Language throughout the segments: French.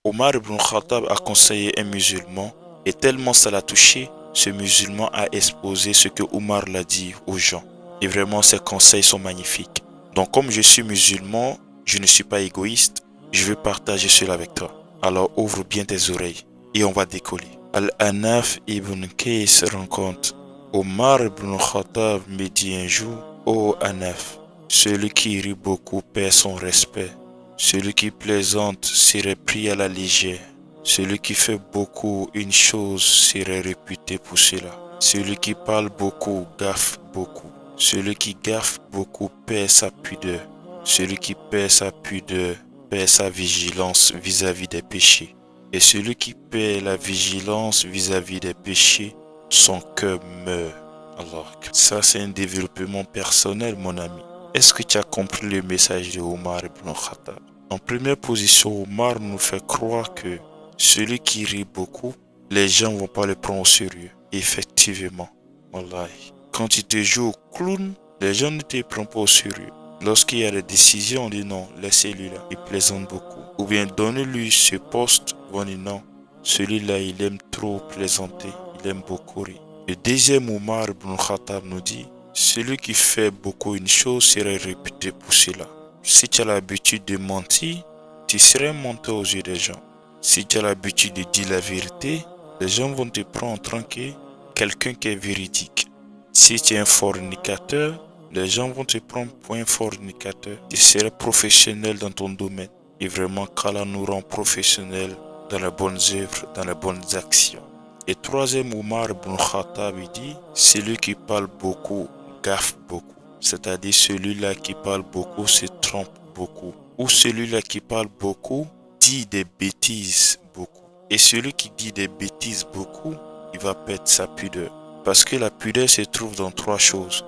Omar ibn Khattab a conseillé un musulman et tellement ça l'a touché, ce musulman a exposé ce que Omar l'a dit aux gens. Et vraiment, ses conseils sont magnifiques. Donc, comme je suis musulman, je ne suis pas égoïste, je veux partager cela avec toi. Alors, ouvre bien tes oreilles et on va décoller. Al-Anaf ibn Qais rencontre Omar ibn Khattab me dit un jour, ô Anaf, celui qui rit beaucoup perd son respect. Celui qui plaisante serait pris à la légère. Celui qui fait beaucoup une chose serait réputé pour cela. Celui qui parle beaucoup gaffe beaucoup. Celui qui gaffe beaucoup perd sa pudeur. Celui qui perd sa pudeur perd sa vigilance vis-à-vis des péchés. Et celui qui perd la vigilance vis-à-vis des péchés, son cœur meurt. Alors, ça c'est un développement personnel, mon ami. Est-ce que tu as compris le message de Omar ibn Khattab? En première position, Omar nous fait croire que celui qui rit beaucoup, les gens ne vont pas le prendre au sérieux. Effectivement, wallahi. Quand tu te joues au clown, les gens ne te prennent pas au sérieux. Lorsqu'il y a des décisions, on dit non, laissez-lui là, il plaisante beaucoup. Ou bien donnez-lui ce poste, on dit non, celui-là il aime trop plaisanter, il aime beaucoup rire. Le deuxième Omar ibn Khattab nous dit, celui qui fait beaucoup une chose serait réputé pour cela. Si tu as l'habitude de mentir, tu serais monté aux yeux des gens. Si tu as l'habitude de dire la vérité, les gens vont te prendre en tant que quelqu'un qui est véridique. Si tu es un fornicateur, les gens vont te prendre pour un fornicateur. Tu serais professionnel dans ton domaine. Et vraiment, qu'Allah nous rend professionnels dans les bonnes œuvres, dans les bonnes actions. Et troisième, Omar ibn Khattab dit, celui qui parle beaucoup gaffe beaucoup. C'est-à-dire celui-là qui parle beaucoup se trompe beaucoup. Ou celui-là qui parle beaucoup dit des bêtises beaucoup. Et celui qui dit des bêtises beaucoup, il va perdre sa pudeur. Parce que la pudeur se trouve dans trois choses.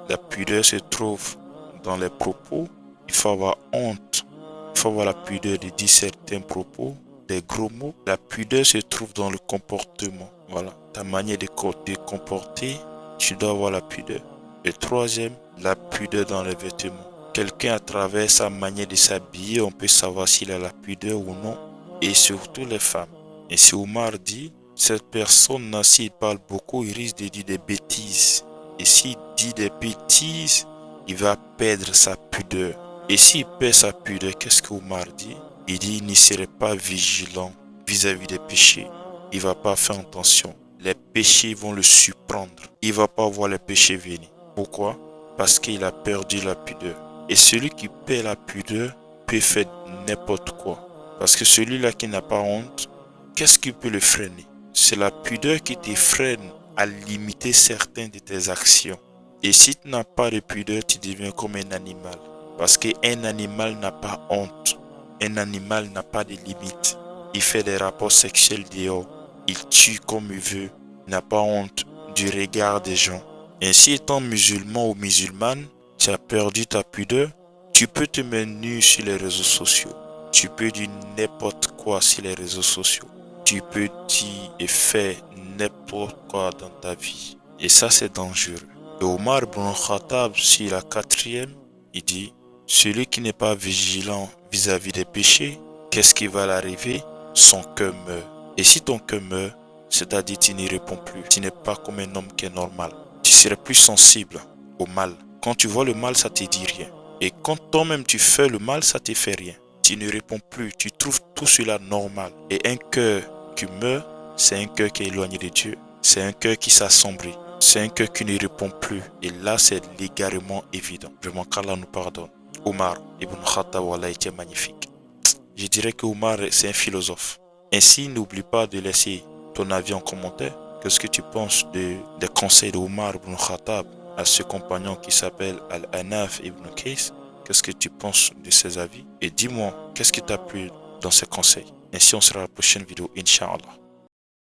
La pudeur se trouve dans les propos. Il faut avoir honte. Il faut avoir la pudeur de dire certains propos, des gros mots. La pudeur se trouve dans le comportement. Voilà. Ta manière de te comporter, tu dois avoir la pudeur. Et troisième, la pudeur dans les vêtements. Quelqu'un à travers sa manière de s'habiller, on peut savoir s'il a la pudeur ou non. Et surtout les femmes. Et si Omar dit, cette personne-là, s'il parle beaucoup, il risque de dire des bêtises. Et s'il dit des bêtises, il va perdre sa pudeur. Et s'il perd sa pudeur, qu'est-ce que Omar dit? Il dit, il ne serait pas vigilant vis-à-vis des péchés. Il ne va pas faire attention. Les péchés vont le surprendre. Il ne va pas voir les péchés venir. Pourquoi? Parce qu'il a perdu la pudeur. Et celui qui perd la pudeur peut faire n'importe quoi. Parce que celui-là qui n'a pas honte, qu'est-ce qui peut le freiner? C'est la pudeur qui te freine à limiter certaines de tes actions. Et si tu n'as pas de pudeur, tu deviens comme un animal. Parce qu'un animal n'a pas honte. Un animal n'a pas de limite. Il fait des rapports sexuels dehors. Il tue comme il veut. Il n'a pas honte du regard des gens. Ainsi, étant musulman ou musulmane, tu as perdu ta pudeur. Tu peux te mettre nu sur les réseaux sociaux. Tu peux dire n'importe quoi sur les réseaux sociaux. Tu peux dire et faire n'importe quoi dans ta vie. Et ça, c'est dangereux. Et Omar ibn Khattab, sur la quatrième, il dit, celui qui n'est pas vigilant vis-à-vis des péchés, qu'est-ce qui va l'arriver? Son cœur meurt. Et si ton cœur meurt, c'est-à-dire tu n'y réponds plus. Tu n'es pas comme un homme qui est normal. Tu serais plus sensible au mal. Quand tu vois le mal, ça te dit rien. Et quand toi-même tu fais le mal, ça te fait rien. Tu ne réponds plus. Tu trouves tout cela normal. Et un cœur qui meurt, c'est un cœur qui est éloigné de Dieu. C'est un cœur qui s'assombrit. C'est un cœur qui ne répond plus. Et là, c'est l'égarement évident. Vraiment, qu'Allah nous pardonne. Omar ibn Khattab, wallah, était magnifique. Je dirais que Omar, c'est un philosophe. Ainsi, n'oublie pas de laisser ton avis en commentaire. Qu'est-ce que tu penses des conseils d'Omar ibn Khattab à ce compagnon qui s'appelle Al-Anaf ibn Qais? Qu'est-ce que tu penses de ses avis? Et dis-moi, qu'est-ce qui t'a plu dans ces conseils? Ainsi, on sera à la prochaine vidéo, Inch'Allah.